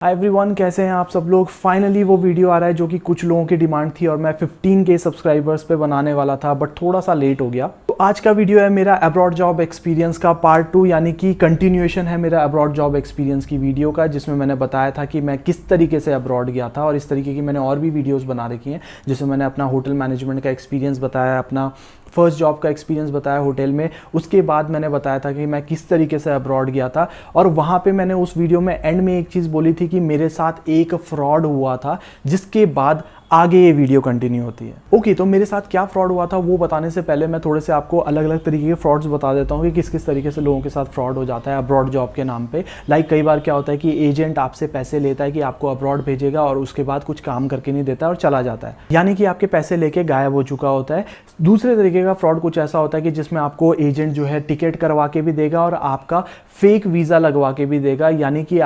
Hi everyone, कैसे हैं आप सब लोग। फाइनली वो वीडियो आ रहा है जो कि कुछ लोगों की डिमांड थी और मैं 15K सब्सक्राइबर्स पे बनाने वाला था, बट थोड़ा सा लेट हो गया। तो आज का वीडियो है मेरा अब्रॉड जॉब एक्सपीरियंस का पार्ट 2, यानी कि कंटिन्यूएशन है मेरा अब्रॉड जॉब एक्सपीरियंस की वीडियो का, जिसमें मैंने बताया था कि मैं किस तरीके से अब्रॉड गया था। और इस तरीके की मैंने और भी वीडियोज़ बना रखी हैं, जिसमें मैंने अपना होटल मैनेजमेंट का एक्सपीरियंस बताया, अपना फर्स्ट जॉब का एक्सपीरियंस बताया होटल में। उसके बाद मैंने बताया था कि मैं किस तरीके से अब्रॉड गया था। और वहाँ पे मैंने उस वीडियो में एंड में एक चीज़ बोली थी कि मेरे साथ एक फ्रॉड हुआ था, जिसके बाद आगे ये वीडियो कंटिन्यू होती है। ओके, तो मेरे साथ क्या फ्रॉड हुआ था वो बताने से पहले मैं थोड़े से आपको अलग अलग तरीके के फ्रॉड्स बता देता हूँ कि किस किस तरीके से लोगों के साथ फ्रॉड हो जाता है अब्रॉड जॉब के नाम पे। लाइक कई बार क्या होता है कि एजेंट आपसे पैसे लेता है कि आपको अब्रॉड भेजेगा और उसके बाद कुछ काम करके नहीं देता और चला जाता है, यानी कि आपके पैसे लेके गायब हो चुका होता है। दूसरे तरीके का फ्रॉड कुछ ऐसा होता है कि जिसमें आपको एजेंट जो है टिकट करवा के भी देगा और आपका फेक वीज़ा लगवा के भी देगा, यानी कि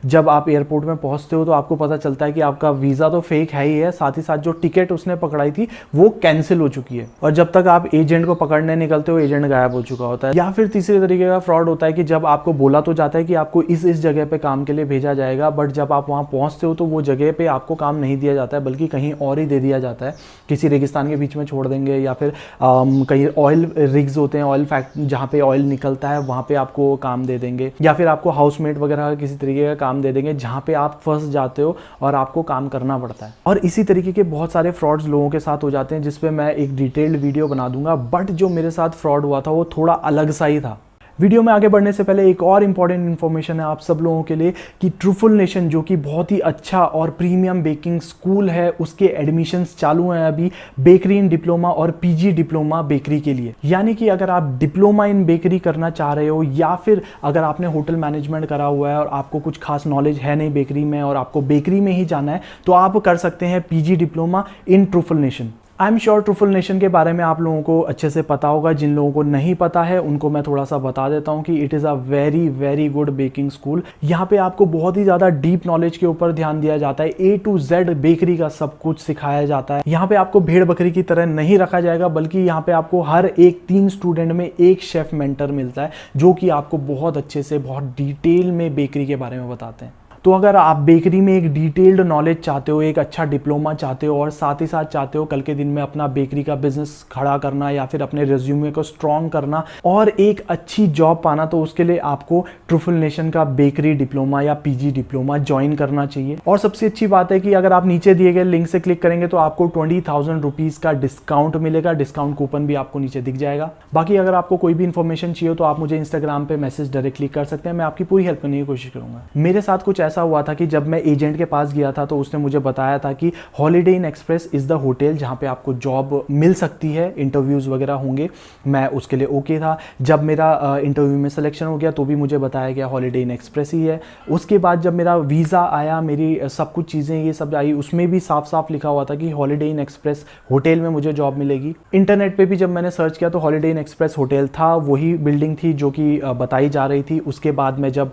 जब आप एयरपोर्ट में पहुंचते हो तो आपको पता चलता है कि आपका वीज़ा तो फेक है ही है, साथ ही साथ जो टिकट उसने पकड़ाई थी वो कैंसिल हो चुकी है। और जब तक आप एजेंट को पकड़ने निकलते हो एजेंट गायब हो चुका होता है। या फिर तीसरे तरीके का फ्रॉड होता है कि जब आपको बोला तो जाता है कि आपको इस जगह पे काम के लिए भेजा जाएगा, बट जब आप वहाँ पहुँचते हो तो वो जगह पे आपको काम नहीं दिया जाता है, बल्कि कहीं और ही दे दिया जाता है। किसी रेगिस्तान के बीच में छोड़ देंगे, या फिर कहीं ऑयल रिग्स होते हैं, ऑयल फैक्ट्री जहाँ पे ऑयल निकलता है वहाँ पे आपको काम दे देंगे, या फिर आपको हाउसमेट वगैरह किसी तरीके का काम दे देंगे जहाँ पे आप फंस जाते हो और आपको काम करना पड़ता है। और इसी तरीके के बहुत सारे फ्रॉड्स लोगों के साथ हो जाते हैं, जिस पे मैं एक डिटेल्ड वीडियो बना दूंगा। बट जो मेरे साथ फ्रॉड हुआ था वो थोड़ा अलग सा ही था। वीडियो में आगे बढ़ने से पहले एक और इंपॉर्टेंट इन्फॉर्मेशन है आप सब लोगों के लिए कि ट्रूफुल नेशन, जो कि बहुत ही अच्छा और प्रीमियम बेकिंग स्कूल है, उसके एडमिशन्स चालू हैं अभी बेकरी इन डिप्लोमा और पीजी डिप्लोमा बेकरी के लिए। यानी कि अगर आप डिप्लोमा इन बेकरी करना चाह रहे हो, या फिर अगर आपने होटल मैनेजमेंट करा हुआ है और आपको कुछ खास नॉलेज है नहीं बेकरी में और आपको बेकरी में ही जाना है, तो आप कर सकते हैं PG diploma in truthful nation. I am sure truthful nation के बारे में आप लोगों को अच्छे से पता होगा। जिन लोगों को नहीं पता है उनको मैं थोड़ा सा बता देता हूं कि it is a very very good baking school. यहाँ पे आपको बहुत ही ज़्यादा डीप नॉलेज के ऊपर ध्यान दिया जाता है। A to Z बेकरी का सब कुछ सिखाया जाता है। यहाँ पे आपको भेड़ बकरी की तरह नहीं रखा जाएगा, बल्कि यहाँ पे आपको हर एक 3 स्टूडेंट में एक शेफ मेंटर मिलता है, जो कि आपको बहुत अच्छे से बहुत डिटेल में बेकरी के बारे में बताते हैं। तो अगर आप बेकरी में एक डिटेल्ड नॉलेज चाहते हो, एक अच्छा डिप्लोमा चाहते हो और साथ ही साथ चाहते हो कल के दिन में अपना बेकरी का बिजनेस खड़ा करना या फिर अपने रिज्यूमे को स्ट्रॉन्ग करना और एक अच्छी जॉब पाना, तो उसके लिए आपको ट्रूफुल नेशन का बेकरी डिप्लोमा या पीजी डिप्लोमा ज्वाइन करना चाहिए। और सबसे अच्छी बात है कि अगर आप नीचे दिए गए लिंक से क्लिक करेंगे तो आपको 20,000 रुपीज़ का डिस्काउंट मिलेगा। डिस्काउंट कूपन भी आपको नीचे दिख जाएगा। बाकी अगर आपको कोई भी इन्फॉर्मेशन चाहिए तो आप मुझे इंस्टाग्राम पे मैसेज डायरेक्टली कर सकते हैं, मैं आपकी पूरी हेल्प करने की कोशिश करूंगा। मेरे साथ कुछ ऐसा हुआ था कि जब मैं एजेंट के पास गया था तो उसने मुझे बताया था कि holiday Inn Express is the hotel जहाँ पे आपको जॉब मिल सकती है, इंटरव्यूज़ वगैरह होंगे। मैं उसके लिए ओके था। जब मेरा इंटरव्यू में सिलेक्शन हो गया तो भी मुझे बताया गया हॉलिडे इन एक्सप्रेस ही है। उसके बाद जब मेरा वीज़ा आया, मेरी सब कुछ चीज़ें ये सब आई, उसमें भी साफ साफ लिखा हुआ था कि हॉलिडे इन एक्सप्रेस होटल में मुझे जॉब मिलेगी। इंटरनेट पर भी जब मैंने सर्च किया तो हॉलिडे इन एक्सप्रेस होटल था, वही बिल्डिंग थी जो कि बताई जा रही थी। उसके बाद में जब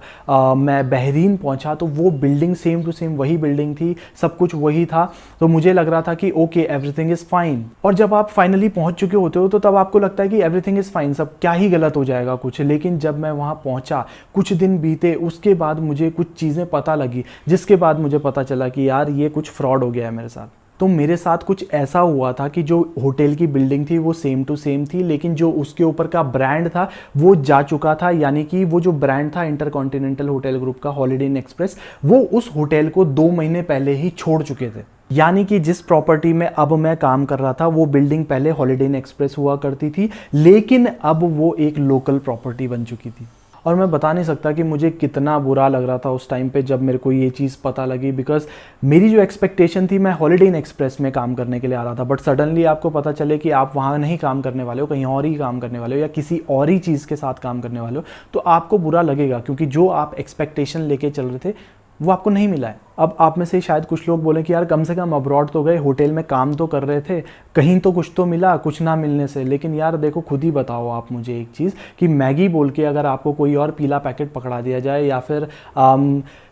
मैं बहरीन पहुँचा तो वो बिल्डिंग सेम टू सेम वही बिल्डिंग थी, सब कुछ वही था। तो मुझे लग रहा था कि ओके एवरीथिंग इज फाइन। और जब आप फाइनली पहुंच चुके होते हो तो तब आपको लगता है कि एवरीथिंग इज फाइन, सब क्या ही गलत हो जाएगा कुछ। लेकिन जब मैं वहां पहुंचा, कुछ दिन बीते, उसके बाद मुझे कुछ चीजें पता लगी, जिसके बाद मुझे पता चला कि यार ये कुछ फ्रॉड हो गया है मेरे साथ। तो मेरे साथ कुछ ऐसा हुआ था कि जो होटल की बिल्डिंग थी वो सेम टू सेम थी, लेकिन जो उसके ऊपर का ब्रांड था वो जा चुका था। यानी कि वो जो ब्रांड था इंटरकॉन्टिनेंटल होटल ग्रुप का हॉलिडे इन एक्सप्रेस, वो उस होटल को 2 महीने पहले ही छोड़ चुके थे। यानी कि जिस प्रॉपर्टी में अब मैं काम कर रहा था वो बिल्डिंग पहले हॉलिडे इन एक्सप्रेस हुआ करती थी, लेकिन अब वो एक लोकल प्रॉपर्टी बन चुकी थी। और मैं बता नहीं सकता कि मुझे कितना बुरा लग रहा था उस टाइम पे जब मेरे को ये चीज़ पता लगी, बिकॉज मेरी जो एक्सपेक्टेशन थी, मैं हॉलिडे इन एक्सप्रेस में काम करने के लिए आ रहा था। बट सडनली आपको पता चले कि आप वहाँ नहीं काम करने वाले हो, कहीं और ही काम करने वाले हो या किसी और ही चीज़ के साथ काम करने वाले हो, तो आपको बुरा लगेगा, क्योंकि जो आप एक्सपेक्टेशन लेके चल रहे थे वो आपको नहीं मिला है। अब आप में से शायद कुछ लोग बोलें कि यार कम से कम अब्रॉड तो गए, होटल में काम तो कर रहे थे, कहीं तो कुछ तो मिला, कुछ ना मिलने से। लेकिन यार देखो, खुद ही बताओ आप मुझे एक चीज़ कि मैगी बोल के अगर आपको कोई और पीला पैकेट पकड़ा दिया जाए या फिर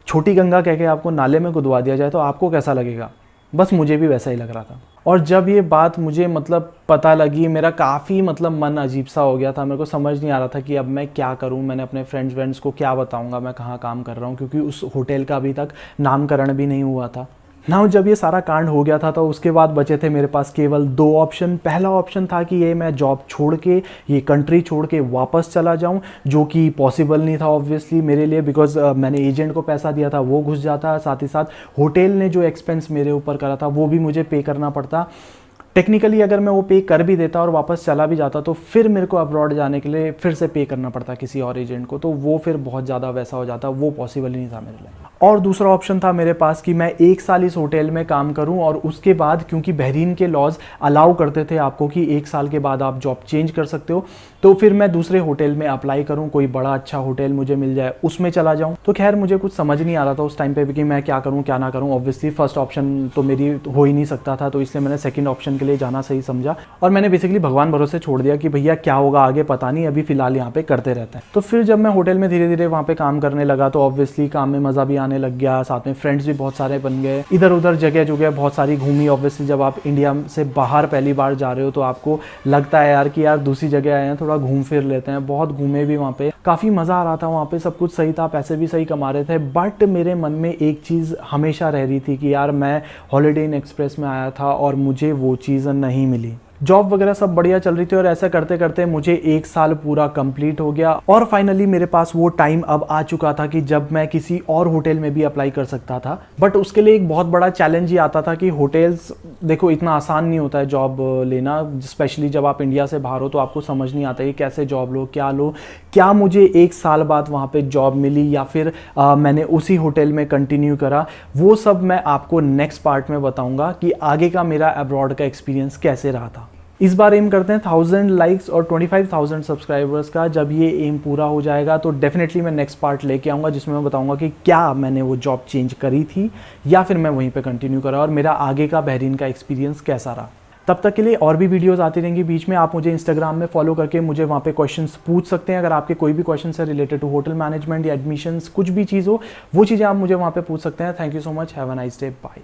छोटी गंगा कह के आपको नाले में कुदवा दिया जाए तो आपको कैसा लगेगा? बस मुझे भी वैसा ही लग रहा था। और जब ये बात मुझे मतलब पता लगी, मेरा काफ़ी मतलब मन अजीब सा हो गया था। मेरे को समझ नहीं आ रहा था कि अब मैं क्या करूं, मैंने अपने फ्रेंड्स को क्या बताऊंगा मैं कहाँ काम कर रहा हूं, क्योंकि उस होटल का अभी तक नामकरण भी नहीं हुआ था ना। जब ये सारा कांड हो गया था तो उसके बाद बचे थे मेरे पास केवल 2 ऑप्शन। पहला ऑप्शन था कि ये मैं जॉब छोड़ के, ये कंट्री छोड़ के वापस चला जाऊं, जो कि पॉसिबल नहीं था ऑब्वियसली मेरे लिए, बिकॉज मैंने एजेंट को पैसा दिया था, वो घुस जाता, साथ ही साथ होटल ने जो एक्सपेंस मेरे ऊपर करा था वो भी मुझे पे करना पड़ता। टेक्निकली अगर मैं वो पे कर भी देता और वापस चला भी जाता तो फिर मेरे को अब्रॉड जाने के लिए फिर से पे करना पड़ता किसी और एजेंट को, तो वो फिर बहुत ज़्यादा वैसा हो जाता, वो पॉसिबल ही नहीं था मेरे लिए। और दूसरा ऑप्शन था मेरे पास कि मैं 1 साल इस होटल में काम करूं और उसके बाद, क्योंकि बहरीन के लॉज अलाउ करते थे आपको कि 1 साल के बाद आप जॉब चेंज कर सकते हो, तो फिर मैं दूसरे होटल में अप्लाई करूं, कोई बड़ा अच्छा होटल मुझे मिल जाए उसमें चला जाऊं। तो खैर मुझे कुछ समझ नहीं आ रहा था उस टाइम पे भी कि मैं क्या करूं क्या ना करूं। ऑब्वियसली फर्स्ट ऑप्शन तो मेरी हो ही नहीं सकता था, तो इसलिए मैंने सेकंड ऑप्शन के लिए जाना सही समझा और मैंने बेसिकली भगवान भरोसे छोड़ दिया कि भैया क्या होगा आगे पता नहीं, अभी फिलहाल यहाँ पे करते रहते हैं। तो फिर जब मैं होटल में धीरे धीरे वहाँ पे काम करने लगा तो ऑब्वियसली काम में मज़ा भी आने लग गया, साथ में फ्रेंड्स भी बहुत सारे बन गए, इधर उधर जगह जगह बहुत सारी घूमी। ऑब्वियसली जब आप इंडिया से बाहर पहली बार जा रहे हो तो आपको लगता है यार कि यार दूसरी जगह आए हैं, थोड़ा घूम फिर लेते हैं। बहुत घूमे भी वहाँ पे, काफ़ी मज़ा आ रहा था वहाँ पे, सब कुछ सही था, पैसे भी सही कमा रहे थे। बट मेरे मन में एक चीज़ हमेशा रह रही थी कि यार मैं हॉलीडे इन एक्सप्रेस में आया था और मुझे वो चीज़ नहीं मिली। जॉब वगैरह सब बढ़िया चल रही थी और ऐसा करते करते मुझे 1 साल पूरा कंप्लीट हो गया और फाइनली मेरे पास वो टाइम अब आ चुका था कि जब मैं किसी और होटल में भी अप्लाई कर सकता था। बट उसके लिए एक बहुत बड़ा चैलेंज ये आता था कि होटल्स, देखो इतना आसान नहीं होता है जॉब लेना, स्पेशली जब आप इंडिया से बाहर हो तो आपको समझ नहीं आता है कि कैसे जॉब लो, क्या मुझे 1 साल बाद वहाँ पे जॉब मिली या फिर मैंने उसी होटल में कंटिन्यू करा। वो सब मैं आपको नेक्स्ट पार्ट में बताऊँगा कि आगे का मेरा अब्रॉड का एक्सपीरियंस कैसे रहा था। इस बार एम करते हैं 1000 लाइक्स और 25,000 सब्सक्राइबर्स का। जब ये एम पूरा हो जाएगा तो डेफिनेटली मैं नेक्स्ट पार्ट लेके आऊँगा जिसमें मैं बताऊँगा कि क्या मैंने वो जॉब चेंज करी थी या फिर मैं वहीं पे कंटिन्यू करा और मेरा आगे का बहरीन का एक्सपीरियंस कैसा रहा। तब तक के लिए और भी वीडियोस आती रहेंगी बीच में। आप मुझे इंस्टाग्राम में फॉलो करके मुझे वहाँ पे क्वेश्चंस पूछ सकते हैं। अगर आपके कोई भी क्वेश्चन है रिलेटेड टू होटल मैनेजमेंट या एडमिशन्स, कुछ भी चीज़ हो, वो चीज़ें आप मुझे वहाँ पे पूछ सकते हैं। Thank you so much, have a nice day, bye.